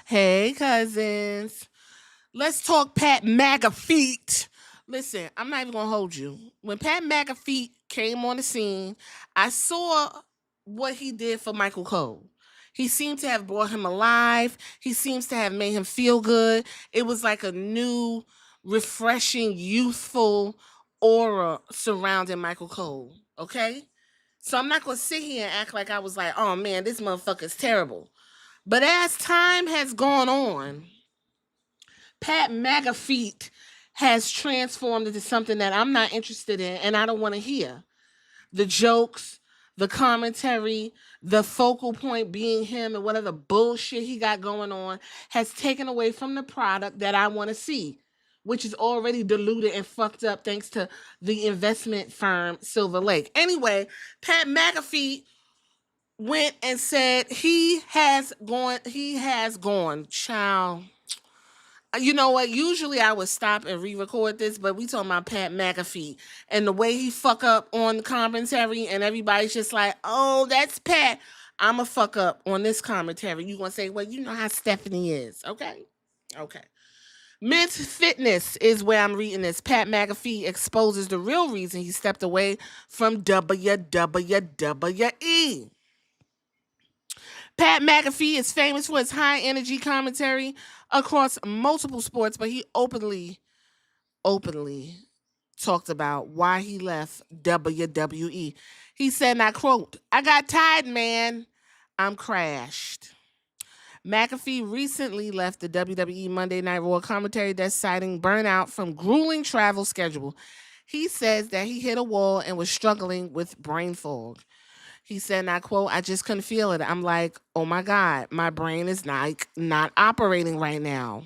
Hey, cousins. Let's talk Pat McAfee. Listen, I'm not even gonna hold you. When Pat McAfee came on the scene, I saw what he did for Michael Cole. He seemed to have brought him alive. He seems to have made him feel good. It was like a new, refreshing, youthful aura surrounding Michael Cole. Okay? So I'm not gonna sit here and act like I was like, oh man, this motherfucker's terrible. But as time has gone on, Pat McAfee has transformed into something that I'm not interested in and I don't want to hear. The jokes, the commentary, the focal point being him and whatever bullshit he got going on has taken away from the product that I want to see, which is already diluted and fucked up thanks to the investment firm Silver Lake. Anyway, Pat McAfee went and said he has gone, child. You know what? Usually I would stop and re-record this, but we talking about Pat McAfee and the way he fuck up on the commentary, and everybody's just like, "Oh, that's Pat." I'm a fuck up on this commentary. You gonna say, "Well, you know how Stephanie is." Okay, okay. Men's Fitness is where I'm reading this. Pat McAfee exposes the real reason he stepped away from WWE. Pat McAfee is famous for his high energy commentary across multiple sports, but he openly talked about why he left WWE. He said, and I quote, I got tired, man. I'm crashed. McAfee recently left the WWE Monday Night Raw commentary desk citing burnout from grueling travel schedule. He says that he hit a wall and was struggling with brain fog. He said, and I quote, I just couldn't feel it. I'm like, oh my God, my brain is not operating right now.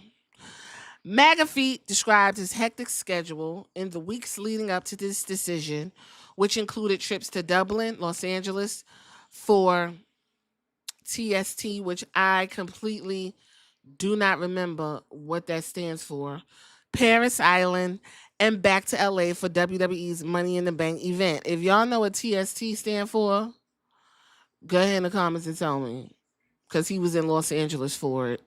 McAfee described his hectic schedule in the weeks leading up to this decision, which included trips to Dublin, Los Angeles for TST, which I completely do not remember what that stands for, Paris Island, and back to LA for WWE's Money in the Bank event. If y'all know what TST stand for, go ahead in the comments and tell me, because he was in Los Angeles for it.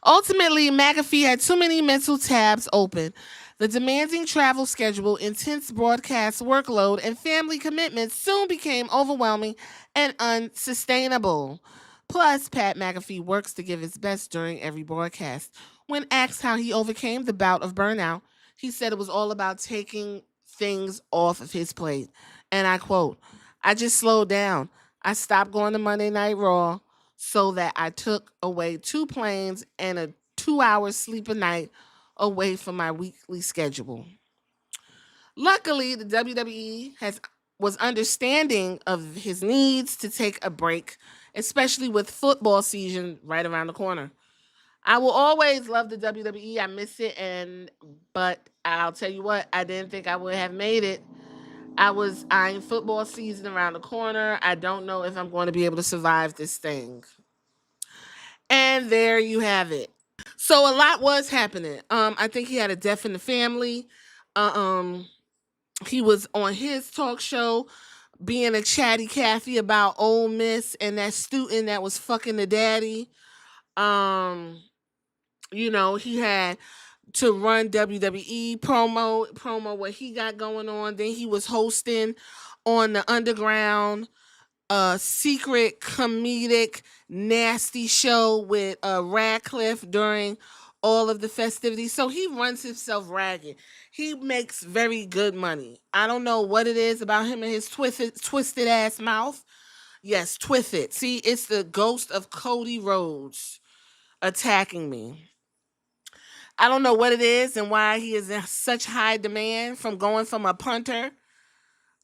Ultimately, McAfee had too many mental tabs open. The demanding travel schedule, intense broadcast workload, and family commitments soon became overwhelming and unsustainable. Plus, Pat McAfee works to give his best during every broadcast. When asked how he overcame the bout of burnout, he said it was all about taking things off of his plate. And I quote, I just slowed down. I stopped going to Monday Night Raw so that I took away two planes and a 2 hour sleep a night away from my weekly schedule. Luckily, the WWE has was understanding of his needs to take a break, especially with football season right around the corner. I will always love the WWE. I miss it, but I'll tell you what, I didn't think I would have made it. I was eyeing football season around the corner. I don't know if I'm going to be able to survive this thing. And there you have it. So a lot was happening. I think he had a death in the family. Uh, um, he was on his talk show being a chatty Cathy about Ole Miss and that student that was fucking the daddy. Um, he had to run WWE promo what he got going on. Then he was hosting on the underground secret comedic nasty show with Radcliffe during all of the festivities. So he runs himself ragged. He makes very good money. I don't know what it is about him and his twisted ass mouth. Yes, twisted. See, it's the ghost of Cody Rhodes attacking me. I don't know what it is and why he is in such high demand from going from a punter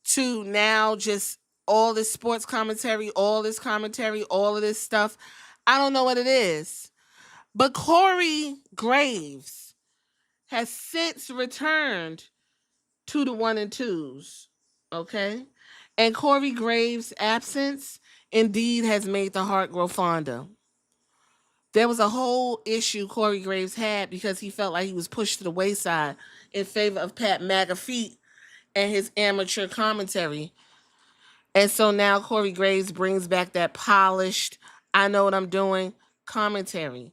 to now just all this sports commentary, all this commentary, all of this stuff. I don't know what it is. But Corey Graves has since returned to the one and twos. Okay? And Corey Graves' absence indeed has made the heart grow fonder. There was a whole issue Corey Graves had because he felt like he was pushed to the wayside in favor of Pat McAfee and his amateur commentary. And so now Corey Graves brings back that polished, I know what I'm doing commentary.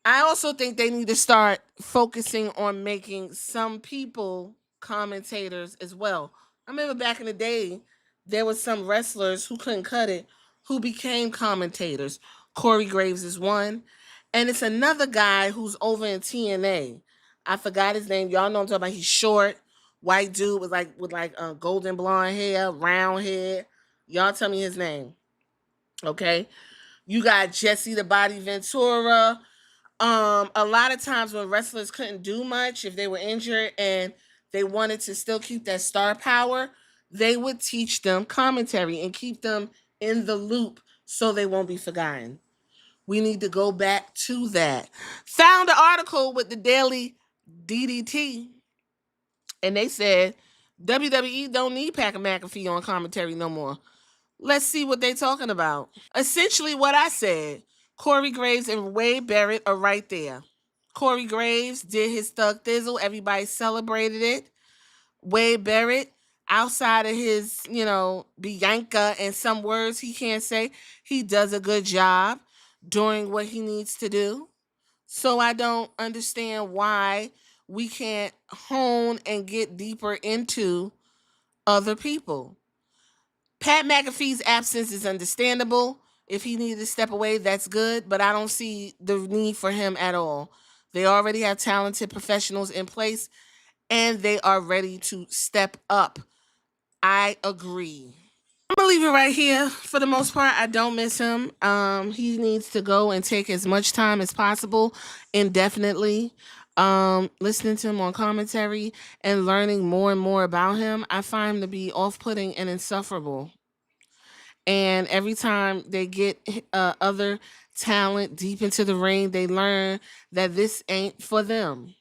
I also think they need to start focusing on making some people commentators as well. I remember back in the day, there was some wrestlers who couldn't cut it who became commentators. Corey Graves is one, and it's another guy who's over in TNA. I forgot his name. Y'all know what I'm talking about. He's short, white dude with golden blonde hair, round hair. Y'all tell me his name, okay? You got Jesse the Body Ventura. A lot of times when wrestlers couldn't do much, if they were injured and they wanted to still keep that star power, they would teach them commentary and keep them in the loop so they won't be forgotten. We need to go back to that. Found an article with the Daily DDT, and they said WWE don't need Pat McAfee on commentary no more. Let's see what they talking about. Essentially what I said. Corey Graves and Wade Barrett are right there. Corey Graves did his Thug Thizzle. Everybody celebrated it. Wade Barrett, outside of his, Bianca and some words he can't say, he does a good job doing what he needs to do. So I don't understand why we can't hone and get deeper into other people. Pat McAfee's absence is understandable. If he needed to step away, that's good, but I don't see the need for him at all. They already have talented professionals in place, and they are ready to step up. I agree. I'm gonna leave it right here. For the most part, I don't miss him. He needs to go and take as much time as possible, indefinitely. Listening to him on commentary and learning more and more about him, I find him to be off-putting and insufferable. And every time they get other talent deep into the ring, they learn that this ain't for them,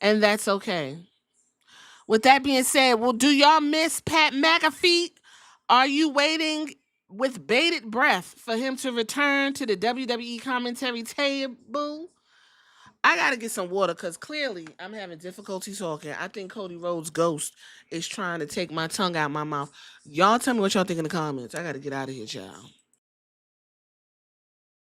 and that's okay. With that being said, well, do y'all miss Pat McAfee? Are you waiting with bated breath for him to return to the WWE commentary table? I gotta get some water because clearly I'm having difficulty talking. I think Cody Rhodes' ghost is trying to take my tongue out my mouth. Y'all tell me what y'all think in the comments. I gotta get out of here, y'all.